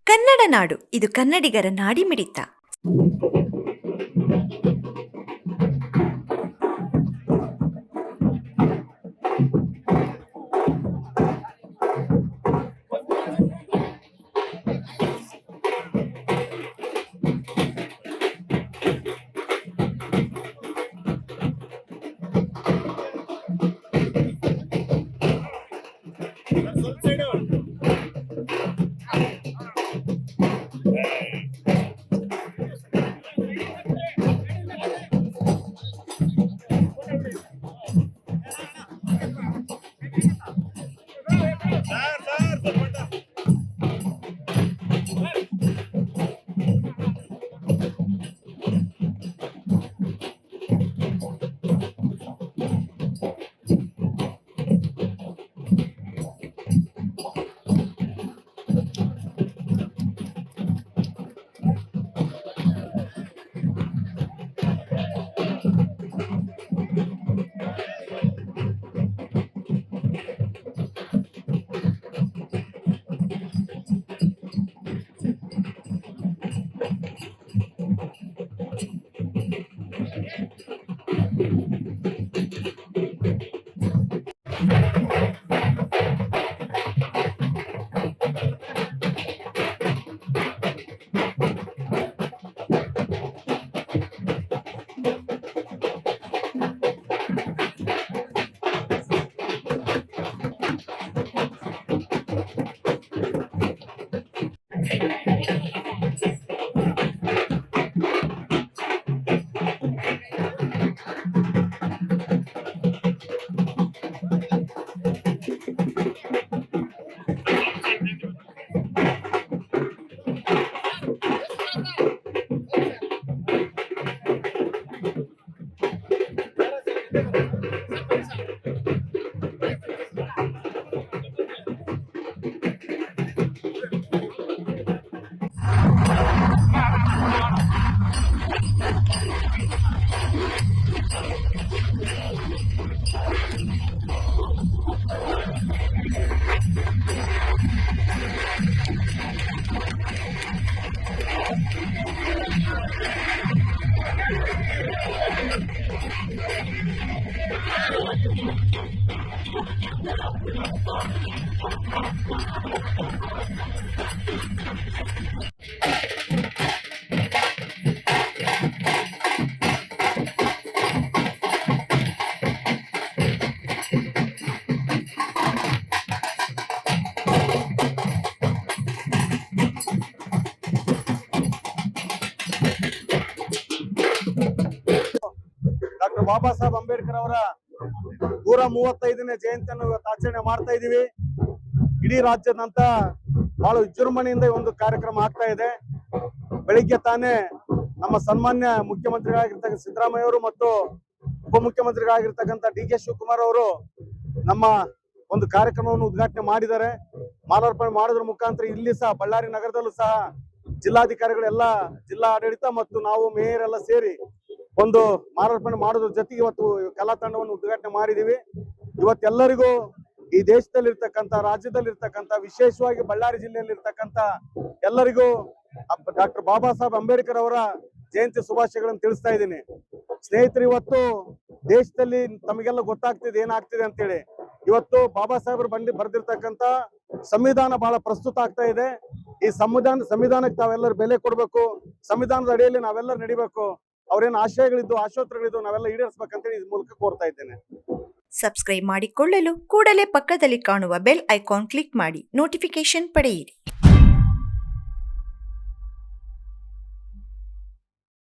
ಕನ್ನಡ ನಾಡು, ಇದು ಕನ್ನಡಿಗರ ನಾಡಿಮಿಡಿತ. ಡಾಕ್ಟರ್ ಬಾಬಾ ಸಾಹೇಬ್ ಅಂಬೇಡ್ಕರ್ ಅವರ 135ನೇ ಜಯಂತಿಯನ್ನು ಇವತ್ತು ಆಚರಣೆ ಮಾಡ್ತಾ ಇದೀವಿ. ಇಡೀ ರಾಜ್ಯದಂತ ಬಹಳ ವಿಜೃಂಭಣೆಯಿಂದ ಒಂದು ಕಾರ್ಯಕ್ರಮ ಆಗ್ತಾ ಇದೆ. ಬೆಳಿಗ್ಗೆ ತಾನೇ ನಮ್ಮ ಸನ್ಮಾನ್ಯ ಮುಖ್ಯಮಂತ್ರಿಗಳಾಗಿರ್ತಕ್ಕಂಥ ಸಿದ್ದರಾಮಯ್ಯ ಅವರು ಮತ್ತು ಉಪಮುಖ್ಯಮಂತ್ರಿಗಳಾಗಿರ್ತಕ್ಕಂಥ ಡಿ ಕೆ ಶಿವಕುಮಾರ್ ಅವರು ನಮ್ಮ ಒಂದು ಕಾರ್ಯಕ್ರಮವನ್ನು ಉದ್ಘಾಟನೆ ಮಾಡಿದ್ದಾರೆ. ಮಾಲಾರ್ಪಣೆ ಮಾಡೋದ್ರ ಮುಖಾಂತರ ಇಲ್ಲಿ ಸಹ ಬಳ್ಳಾರಿ ನಗರದಲ್ಲೂ ಸಹ ಜಿಲ್ಲಾಧಿಕಾರಿಗಳೆಲ್ಲ, ಜಿಲ್ಲಾ ಆಡಳಿತ ಮತ್ತು ನಾವು ಮೇಯರ್ ಎಲ್ಲ ಸೇರಿ ಒಂದು ಮಾಲಾರ್ಪಣೆ ಮಾಡೋದ್ರ ಜೊತೆಗೆ ಇವತ್ತು ಕಲಾ ತಂಡವನ್ನು ಉದ್ಘಾಟನೆ ಮಾಡಿದೀವಿ. ಇವತ್ತೆಲ್ಲರಿಗೂ ಈ ದೇಶದಲ್ಲಿರ್ತಕ್ಕಂಥ, ರಾಜ್ಯದಲ್ಲಿರ್ತಕ್ಕಂಥ, ವಿಶೇಷವಾಗಿ ಬಳ್ಳಾರಿ ಜಿಲ್ಲೆಯಲ್ಲಿರ್ತಕ್ಕಂಥ ಎಲ್ಲರಿಗೂ ಡಾಕ್ಟರ್ ಬಾಬಾ ಸಾಹೇಬ್ ಅಂಬೇಡ್ಕರ್ ಅವರ ಜಯಂತಿ ಶುಭಾಶಯಗಳನ್ನು ತಿಳಿಸ್ತಾ ಇದ್ದೀನಿ. ಸ್ನೇಹಿತರು, ಇವತ್ತು ದೇಶದಲ್ಲಿ ತಮಗೆಲ್ಲ ಗೊತ್ತಾಗ್ತಿದೆ ಏನಾಗ್ತಿದೆ ಅಂತೇಳಿ. ಇವತ್ತು ಬಾಬಾ ಸಾಹೇಬರು ಬರ್ದಿರ್ತಕ್ಕಂಥ ಸಂವಿಧಾನ ಬಹಳ ಪ್ರಸ್ತುತ ಆಗ್ತಾ ಇದೆ. ಈ ಸಂವಿಧಾನಕ್ಕೆ ತಾವೆಲ್ಲರೂ ಬೆಲೆ ಕೊಡ್ಬೇಕು. ಸಂವಿಧಾನದ ಅಡಿಯಲ್ಲಿ ನಾವೆಲ್ಲರೂ ನಡಿಬೇಕು. ಅವ್ರೇನು ಆಶಯಗಳಿದ್ದು, ಆಶೋತ್ತರಗಳಿದ್ದು ನಾವೆಲ್ಲ ಈಡೇರಿಸಬೇಕಂತೇಳಿ ಈ ಮೂಲಕ ಕೋರ್ತಾ ಇದ್ದೇನೆ. ಸಬ್ಸ್ಕ್ರೈಬ್ ಮಾಡಿಕೊಳ್ಳಲು ಕೂಡಲೇ ಪಕ್ಕದಲ್ಲಿ ಕಾಣುವ ಬೆಲ್ ಐಕಾನ್ ಕ್ಲಿಕ್ ಮಾಡಿ ನೋಟಿಫಿಕೇಶನ್ ಪಡೆಯಿರಿ.